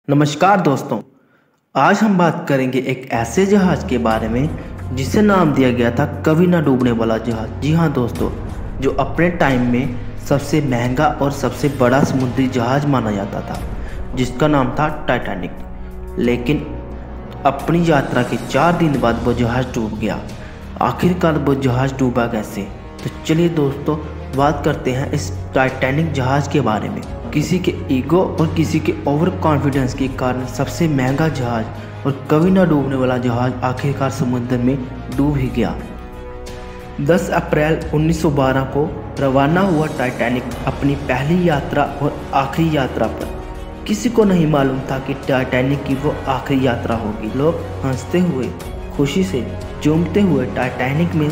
नमस्कार दोस्तों। आज हम बात करेंगे एक ऐसे जहाज के बारे में जिसे नाम दिया गया था कभी ना डूबने वाला जहाज। जी हाँ दोस्तों, जो अपने टाइम में सबसे महंगा और सबसे बड़ा समुद्री जहाज माना जाता था, जिसका नाम था टाइटैनिक। लेकिन अपनी यात्रा के 4 दिन बाद वो जहाज डूब गया। आखिरकार वो जहाज डूबा कैसे? तो चलिए दोस्तों बात करते हैं इस टाइटैनिक जहाज के बारे में। किसी के ईगो और किसी के ओवर कॉन्फिडेंस के कारण सबसे महंगा जहाज और कभी ना डूबने वाला जहाज आखिरकार समुद्र में डूब ही गया। 10 अप्रैल 1912 को रवाना हुआ टाइटैनिक अपनी पहली यात्रा और आखिरी यात्रा पर। किसी को नहीं मालूम था कि टाइटैनिक की वो आखिरी यात्रा होगी। लोग हंसते हुए, खुशी से झूमते हुए टाइटैनिक में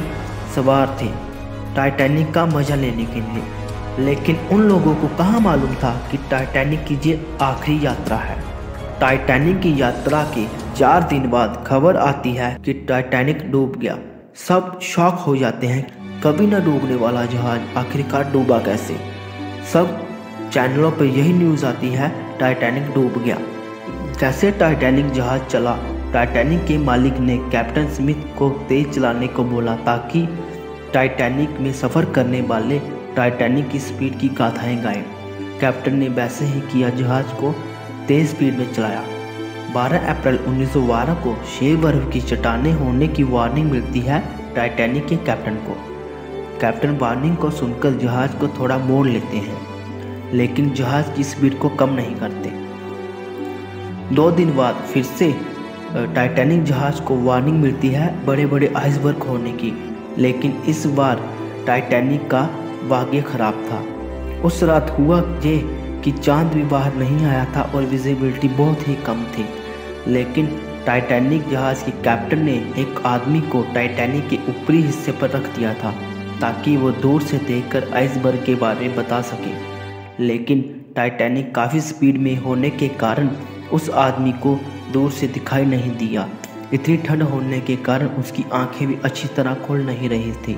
सवार थे, टाइटैनिक का मजा लेने के लिए। लेकिन उन लोगों को कहाँ मालूम था कि टाइटैनिक की ये आखिरी यात्रा है। टाइटैनिक की यात्रा के 4 दिन बाद खबर आती है कि टाइटैनिक डूब गया। सब शॉक हो जाते हैं, कभी ना डूबने वाला जहाज आखिरकार डूबा कैसे। सब चैनलों पर यही न्यूज़ आती है, टाइटैनिक डूब गया। कैसे टाइटैनिक जहाज चला? टाइटैनिक के मालिक ने कैप्टन स्मिथ को तेज चलाने को बोला ताकि टाइटैनिक में सफ़र करने वाले टाइटैनिक की स्पीड की गाथाएं गाएं। कैप्टन ने वैसे ही किया, जहाज को तेज स्पीड में चलाया। 12 अप्रैल 1912 को 6 बर्फ की चट्टानें होने की वार्निंग मिलती है टाइटैनिक के कैप्टन को। कैप्टन वार्निंग को सुनकर जहाज को थोड़ा मोड़ लेते हैं, लेकिन जहाज की स्पीड को कम नहीं करते। 2 दिन बाद फिर से टाइटैनिक जहाज को वार्निंग मिलती है बड़े बड़े आइसबर्ग होने की, लेकिन इस बार टाइटैनिक का भाग्य खराब था। उस रात हुआ ये कि चांद भी बाहर नहीं आया था और विजिबिलिटी बहुत ही कम थी। लेकिन टाइटैनिक जहाज के कैप्टन ने एक आदमी को टाइटैनिक के ऊपरी हिस्से पर रख दिया था ताकि वो दूर से देखकर आइसबर्ग के बारे में बता सके। लेकिन टाइटैनिक काफ़ी स्पीड में होने के कारण उस आदमी को दूर से दिखाई नहीं दिया। इतनी ठंड होने के कारण उसकी आंखें भी अच्छी तरह खुल नहीं रही थी।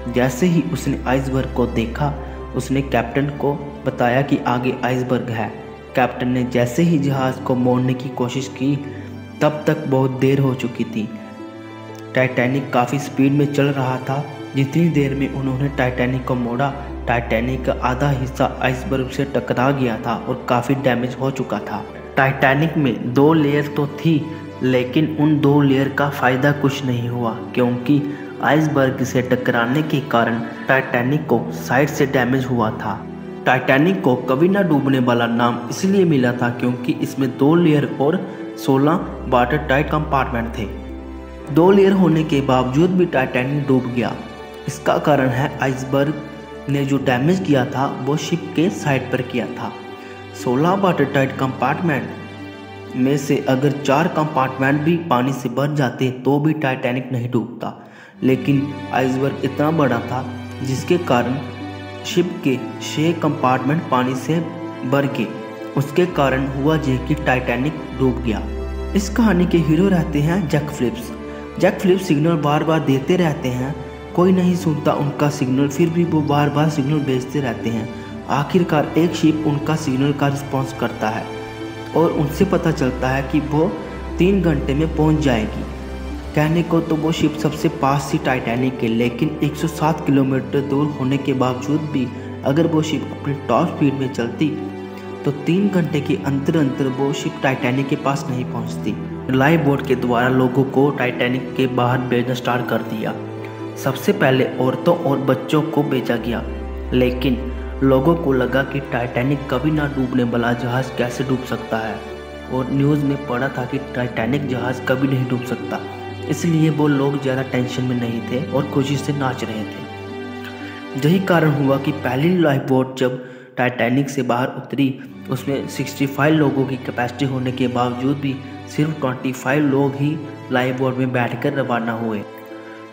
जैसे ही उसने आइसबर्ग को देखा, उसने कैप्टन को बताया कि आगे आइसबर्ग है। कैप्टन ने जैसे ही जहाज़ को मोड़ने की कोशिश की, तब तक बहुत देर हो चुकी थी। टाइटैनिक काफ़ी स्पीड में चल रहा था। जितनी देर में उन्होंने टाइटैनिक को मोड़ा, टाइटैनिक का आधा हिस्सा आइसबर्ग से टकरा गया था और काफ़ी डैमेज हो चुका था। टाइटैनिक में 2 लेयर तो थी, लेकिन उन 2 लेयर का फ़ायदा कुछ नहीं हुआ, क्योंकि आइसबर्ग से टकराने के कारण टाइटैनिक को साइड से डैमेज हुआ था। टाइटैनिक को कभी ना डूबने वाला नाम इसलिए मिला था क्योंकि इसमें 2 लेयर और 16 वाटर टाइट कंपार्टमेंट थे। 2 लेयर होने के बावजूद भी टाइटैनिक डूब गया। इसका कारण है आइसबर्ग ने जो डैमेज किया था वो शिप के साइड पर किया था। 16 वाटर टाइट कंपार्टमेंट में से अगर 4 कंपार्टमेंट भी पानी से भर जाते तो भी टाइटैनिक नहीं डूबता। लेकिन आइसबर्ग इतना बड़ा था जिसके कारण शिप के 6 कंपार्टमेंट पानी से भर गए। उसके कारण हुआ ये कि टाइटैनिक डूब गया। इस कहानी के हीरो रहते हैं Jack Phillips. Jack Phillips signal बार बार देते रहते हैं, कोई नहीं सुनता उनका सिग्नल, फिर भी वो बार बार सिग्नल भेजते रहते हैं। आखिरकार एक शिप उनका सिग्नल का रिस्पॉन्स करता है और उनसे पता चलता है कि वो 3 घंटे में पहुंच जाएगी। कहने को तो वो शिप सबसे पास थी टाइटैनिक के, लेकिन 107 किलोमीटर दूर होने के बावजूद भी अगर वो शिप अपनी टॉप स्पीड में चलती तो 3 घंटे के अंतर वो शिप टाइटैनिक के पास नहीं पहुंचती। लाइफ बोट के द्वारा लोगों को टाइटैनिक के बाहर भेजना स्टार्ट कर दिया। सबसे पहले औरतों और बच्चों को भेजा गया, लेकिन लोगों को लगा कि टाइटैनिक कभी ना डूबने वाला जहाज़ कैसे डूब सकता है, और न्यूज़ में पढ़ा था कि टाइटैनिक जहाज़ कभी नहीं डूब सकता। इसलिए वो लोग ज़्यादा टेंशन में नहीं थे और खुशी से नाच रहे थे। यही कारण हुआ कि पहली लाइफ बोट जब टाइटैनिक से बाहर उतरी, उसमें 65 लोगों की कैपेसिटी होने के बावजूद भी सिर्फ 25 लोग ही लाइफ बोट में बैठकर रवाना हुए।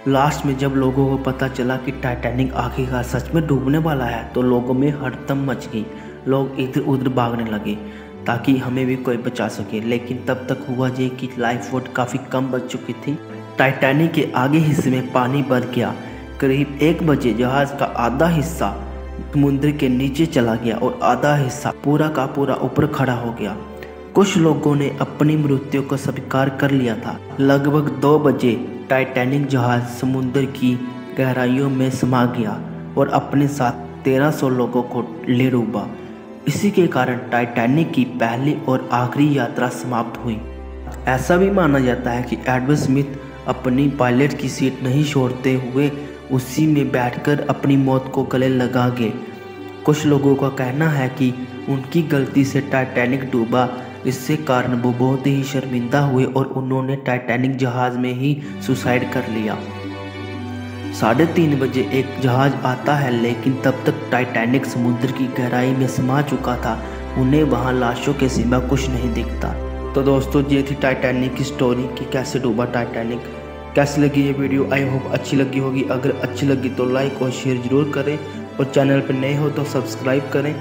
लास्ट में जब लोगों को पता चला कि टाइटैनिक आखिरकार सच में डूबने वाला है, तो लोगों में हड़कंप मच गई। लोग इधर उधर भागने लगे ताकि हमें भी कोई बचा सके। लेकिन तब तक हुआ ये कि लाइफ बोट काफ़ी कम बच चुकी थी। टाइटैनिक के आगे हिस्से में पानी भर गया। करीब 1 बजे जहाज़ का आधा हिस्सा समुद्र के नीचे चला गया और आधा हिस्सा पूरा का पूरा ऊपर खड़ा हो गया। कुछ लोगों ने अपनी मृत्यु को स्वीकार कर लिया था। लगभग 2 बजे टाइटैनिक जहाज समुद्र की गहराइयों में समा गया और अपने साथ 1300 लोगों को ले डूबा। इसी के कारण टाइटैनिक की पहली और आखिरी यात्रा समाप्त हुई। ऐसा भी माना जाता है कि एडवर्ड स्मिथ अपनी पायलट की सीट नहीं छोड़ते हुए उसी में बैठकर अपनी मौत को गले लगा गए। कुछ लोगों का कहना है कि उनकी गलती से टाइटैनिक डूबा, इससे कारण वो बहुत ही शर्मिंदा हुए और उन्होंने टाइटैनिक जहाज में ही सुसाइड कर लिया। 3:30 बजे एक जहाज आता है, लेकिन तब तक टाइटैनिक समुद्र की गहराई में समा चुका था। उन्हें वहां लाशों के सिवा कुछ नहीं दिखता। तो दोस्तों, ये थी टाइटैनिक की स्टोरी कि कैसे डूबा टाइटैनिक। कैसी लगी ये वीडियो? आई होप अच्छी लगी होगी। अगर अच्छी लगी तो लाइक और शेयर जरूर करें और चैनल पर नए हो तो सब्सक्राइब करें।